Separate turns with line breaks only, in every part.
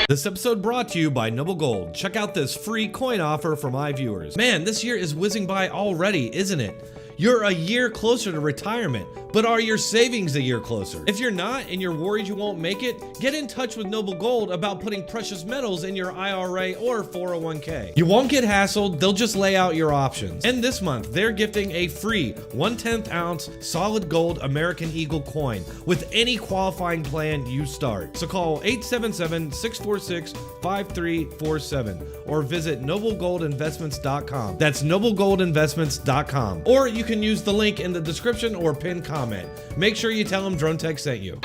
This episode brought to you by Noble Gold. Check out this free coin offer for my viewers. Man, this year is whizzing by already, isn't it? You're a year closer to retirement, but are your savings a year closer? If you're not and you're worried you won't make it, get in touch with Noble Gold about putting precious metals in your IRA or 401k. You won't get hassled, they'll just lay out your options. And this month, they're gifting a free 1/10 ounce solid gold American Eagle coin with any qualifying plan you start. So call 877-646-5347 or visit noblegoldinvestments.com. That's noblegoldinvestments.com. Or you can use the link in the description or pinned comment. Make sure you tell them Dronetek sent you.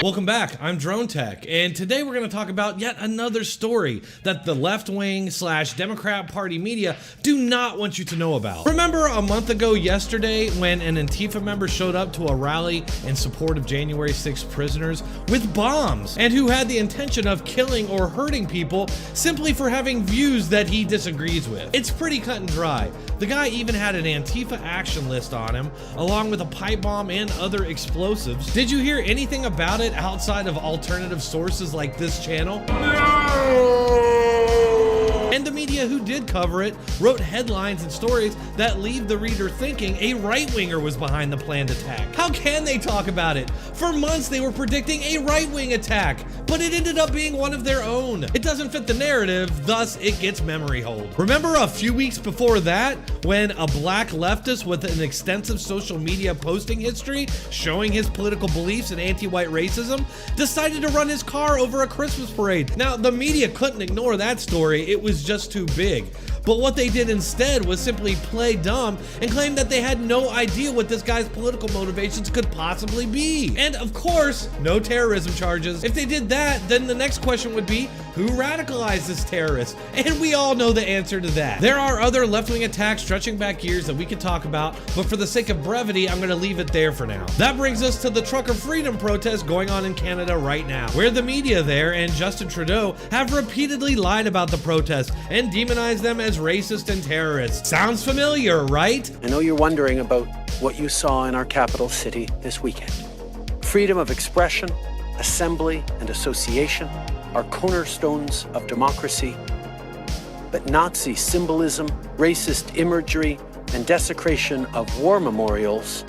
Welcome back, I'm Dronetek, and today we're going to talk about yet another story that the left-wing / Democrat Party media do not want you to know about. Remember a month ago yesterday when an Antifa member showed up to a rally in support of January 6th prisoners with bombs and who had the intention of killing or hurting people simply for having views that he disagrees with? It's pretty cut and dry. The guy even had an Antifa action list on him, along with a pipe bomb and other explosives. Did you hear anything about it outside of alternative sources like this channel? And the media who did cover it wrote headlines and stories that leave the reader thinking a right-winger was behind the planned attack. How can they talk about it? For months they were predicting a right-wing attack, but it ended up being one of their own. It doesn't fit the narrative, thus it gets memory hold. Remember a few weeks before that when a black leftist with an extensive social media posting history showing his political beliefs and anti-white racism decided to run his car over a Christmas parade? Now, the media couldn't ignore that story. It was just too big. But what they did instead was simply play dumb and claim that they had no idea what this guy's political motivations could possibly be. And of course, no terrorism charges. If they did that, then the next question would be, who radicalized this terrorist? And we all know the answer to that. There are other left-wing attacks stretching back years that we could talk about, but for the sake of brevity, I'm gonna leave it there for now. That brings us to the trucker freedom protest going on in Canada right now, where the media there and Justin Trudeau have repeatedly lied about the protest and demonized them as racist and terrorists. Sounds familiar, right?
I know you're wondering about what you saw in our capital city this weekend. Freedom of expression, assembly, and association are cornerstones of democracy, but Nazi symbolism, racist imagery, and desecration of war memorials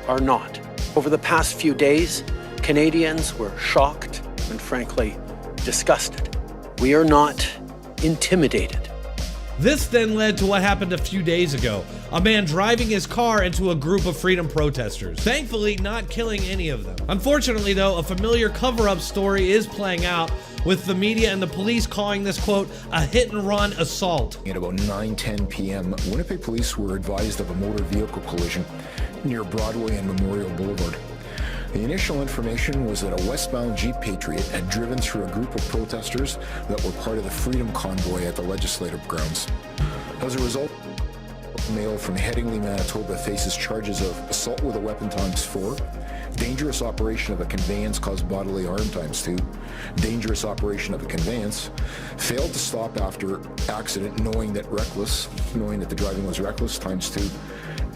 are not. Over the past few days, Canadians were shocked and frankly disgusted. We are not intimidated.
This then led to what happened a few days ago. A man driving his car into a group of freedom protesters, thankfully not killing any of them. Unfortunately though, a familiar cover-up story is playing out, with the media and the police calling this, quote, a hit-and-run assault.
At about 9:10 p.m., Winnipeg police were advised of a motor vehicle collision near Broadway and Memorial Boulevard. The initial information was that a westbound Jeep Patriot had driven through a group of protesters that were part of the Freedom Convoy at the legislative grounds. As a result, a male from Headingley, Manitoba faces charges of assault with a weapon ×4, dangerous operation of a conveyance caused bodily harm ×2, dangerous operation of a conveyance, failed to stop after accident knowing that the driving was reckless ×2,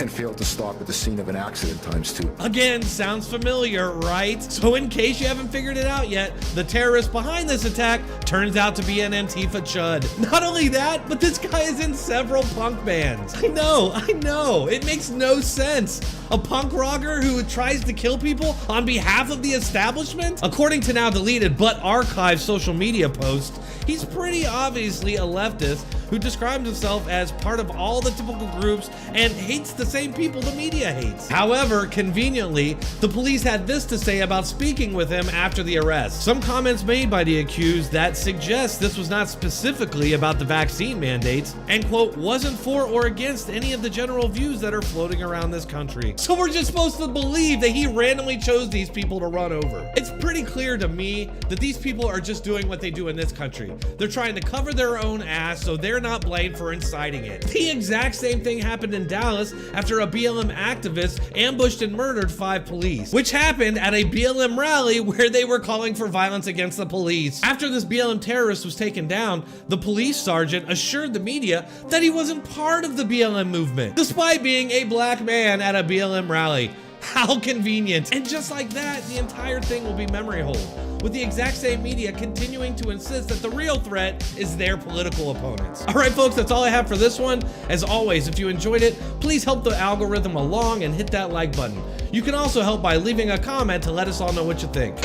and failed to stop at the scene of an accident ×2.
Again, sounds familiar, right? So in case you haven't figured it out yet, the terrorist behind this attack turns out to be an Antifa chud. Not only that, but this guy is in several punk bands. I know, it makes no sense. A punk rocker who tries to kill people on behalf of the establishment? According to now deleted but archived social media posts, he's pretty obviously a leftist who describes himself as part of all the typical groups and hates the same people the media hates. However, conveniently, the police had this to say about speaking with him after the arrest. Some comments made by the accused that suggest this was not specifically about the vaccine mandates and, quote, wasn't for or against any of the general views that are floating around this country. So we're just supposed to believe that he randomly chose these people to run over. It's pretty clear to me that these people are just doing what they do in this country. They're trying to cover their own ass so they're not blamed for inciting it. The exact same thing happened in Dallas after a BLM activist ambushed and murdered 5 police, which happened at a BLM rally where they were calling for violence against the police. After this BLM terrorist was taken down, the police sergeant assured the media that he wasn't part of the BLM movement, despite being a black man at a BLM rally. How convenient. And just like that, the entire thing will be memory hold, with the exact same media continuing to insist that the real threat is their political opponents. All right, folks, that's all I have for this one. As always, if you enjoyed it, please help the algorithm along and hit that like button. You can also help by leaving a comment to let us all know what you think.